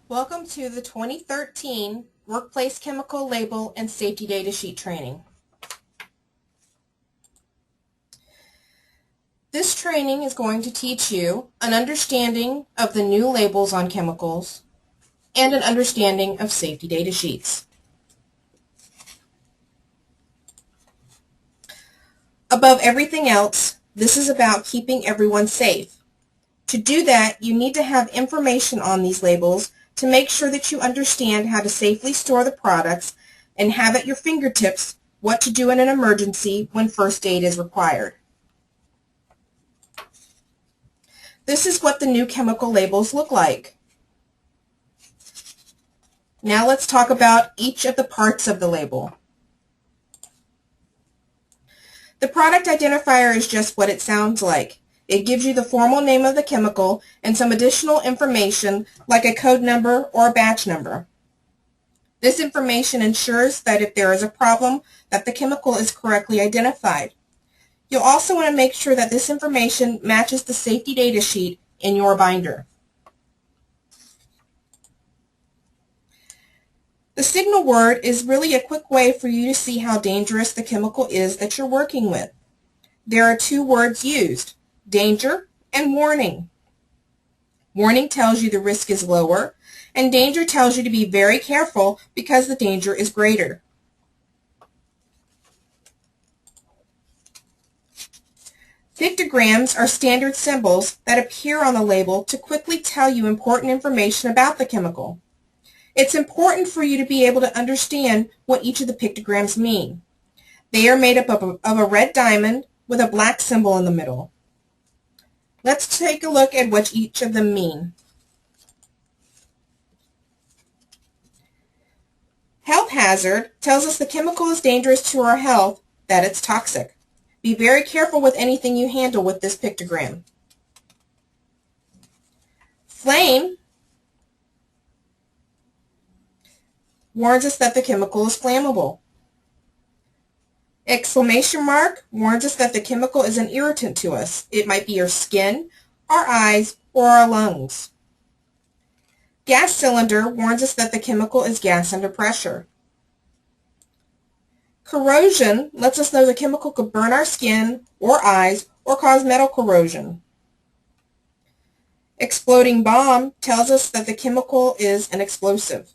Welcome to the 2013 Workplace Chemical Label and Safety Data Sheet Training. This training is going to teach you an understanding of the new labels on chemicals and an understanding of safety data sheets. Above everything else, this is about keeping everyone safe. To do that, you need to have information on these labels to make sure that you understand how to safely store the products and have at your fingertips what to do in an emergency when first aid is required. This is what the new chemical labels look like. Now let's talk about each of the parts of the label. The product identifier is just what it sounds like. It gives you the formal name of the chemical and some additional information like a code number or a batch number. This information ensures that if there is a problem, that the chemical is correctly identified. You'll also want to make sure that this information matches the safety data sheet in your binder. The signal word is really a quick way for you to see how dangerous the chemical is that you're working with. There are two words used: danger and warning. Warning tells you the risk is lower, and danger tells you to be very careful because the danger is greater. Pictograms are standard symbols that appear on the label to quickly tell you important information about the chemical. It's important for you to be able to understand what each of the pictograms mean. They are made up of a red diamond with a black symbol in the middle. Let's take a look at what each of them mean. Health hazard tells us the chemical is dangerous to our health, that it's toxic. Be very careful with anything you handle with this pictogram. Flame warns us that the chemical is flammable. Exclamation mark warns us that the chemical is an irritant to us. It might be your skin, our eyes, or our lungs. Gas cylinder warns us that the chemical is gas under pressure. Corrosion lets us know the chemical could burn our skin or eyes or cause metal corrosion. Exploding bomb tells us that the chemical is an explosive.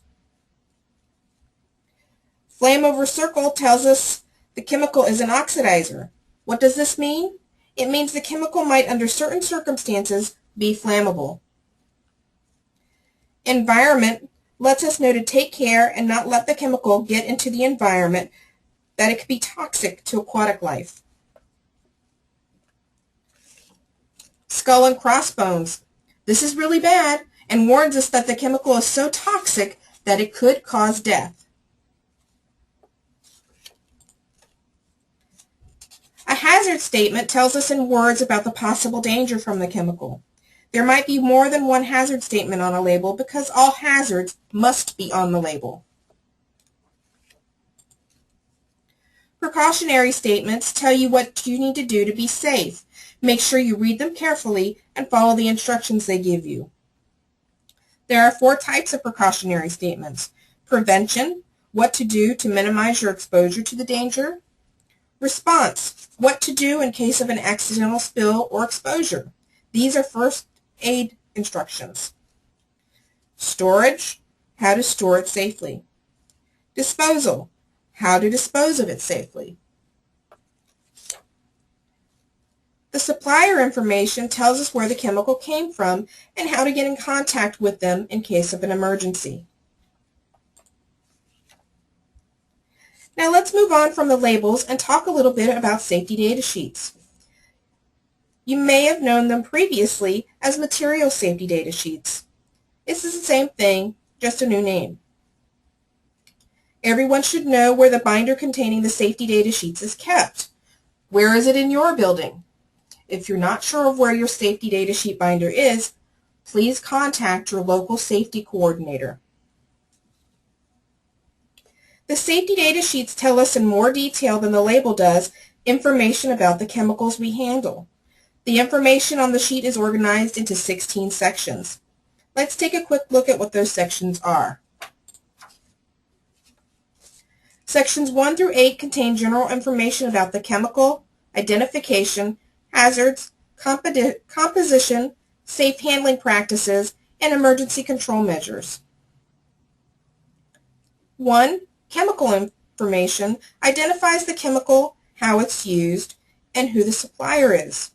Flame over circle tells us the chemical is an oxidizer. What does this mean? It means the chemical might, under certain circumstances, be flammable. Environment lets us know to take care and not let the chemical get into the environment, that it could be toxic to aquatic life. Skull and crossbones. This is really bad and warns us that the chemical is so toxic that it could cause death. A hazard statement tells us in words about the possible danger from the chemical. There might be more than one hazard statement on a label because all hazards must be on the label. Precautionary statements tell you what you need to do to be safe. Make sure you read them carefully and follow the instructions they give you. There are 4 types of precautionary statements: prevention, what to do to minimize your exposure to the danger; response, what to do in case of an accidental spill or exposure. These are first aid instructions. Storage, how to store it safely. Disposal, how to dispose of it safely. The supplier information tells us where the chemical came from and how to get in contact with them in case of an emergency. Now let's move on from the labels and talk a little bit about safety data sheets. You may have known them previously as material safety data sheets. This is the same thing, just a new name. Everyone should know where the binder containing the safety data sheets is kept. Where is it in your building? If you're not sure of where your safety data sheet binder is, please contact your local safety coordinator. The safety data sheets tell us in more detail than the label does information about the chemicals we handle. The information on the sheet is organized into 16 sections. Let's take a quick look at what those sections are. Sections 1 through 8 contain general information about the chemical, identification, hazards, composition, safe handling practices, and emergency control measures. 1. Chemical information identifies the chemical, how it's used, and who the supplier is.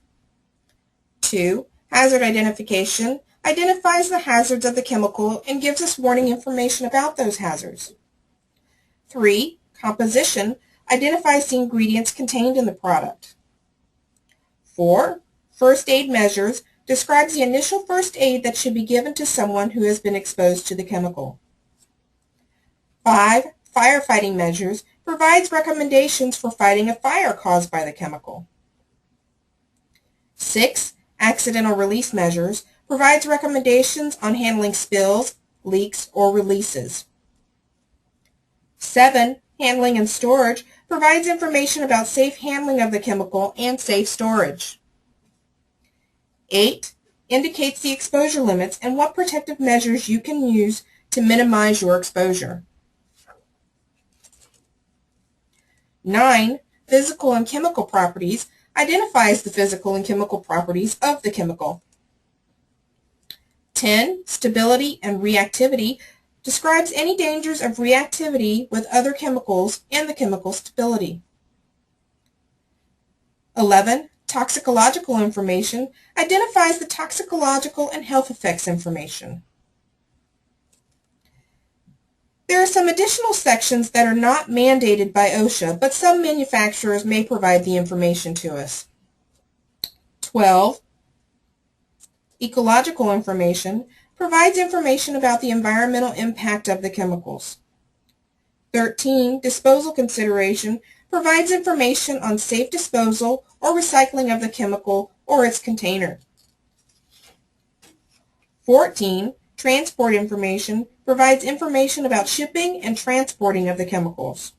2. Hazard identification identifies the hazards of the chemical and gives us warning information about those hazards. 3. Composition identifies the ingredients contained in the product. 4. First aid measures describes the initial first aid that should be given to someone who has been exposed to the chemical. 5. Firefighting measures provides recommendations for fighting a fire caused by the chemical. 6. Accidental release measures provides recommendations on handling spills, leaks, or releases. 7. Handling and storage provides information about safe handling of the chemical and safe storage. 8. Indicates the exposure limits and what protective measures you can use to minimize your exposure. 9. Physical and chemical properties identifies the physical and chemical properties of the chemical. 10. Stability and reactivity describes any dangers of reactivity with other chemicals and the chemical stability. 11. Toxicological information identifies the toxicological and health effects information. There are some additional sections that are not mandated by OSHA, but some manufacturers may provide the information to us. 12. Ecological information provides information about the environmental impact of the chemicals. 13. Disposal consideration provides information on safe disposal or recycling of the chemical or its container. 14. Transport information provides information about shipping and transporting of the chemicals.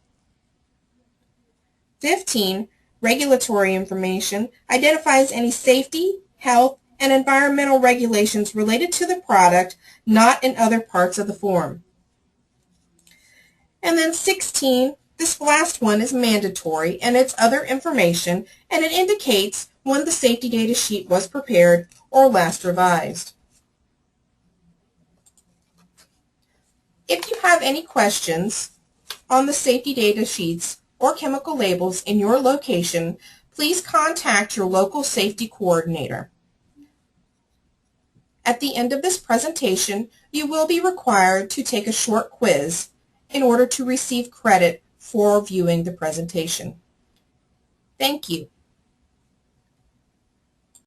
15. Regulatory information identifies any safety, health, and environmental regulations related to the product not in other parts of the form. And then 16, this last one is mandatory and it's other information, and it indicates when the safety data sheet was prepared or last revised. If you have any questions on the safety data sheets or chemical labels in your location, please contact your local safety coordinator. At the end of this presentation, you will be required to take a short quiz in order to receive credit for viewing the presentation. Thank you.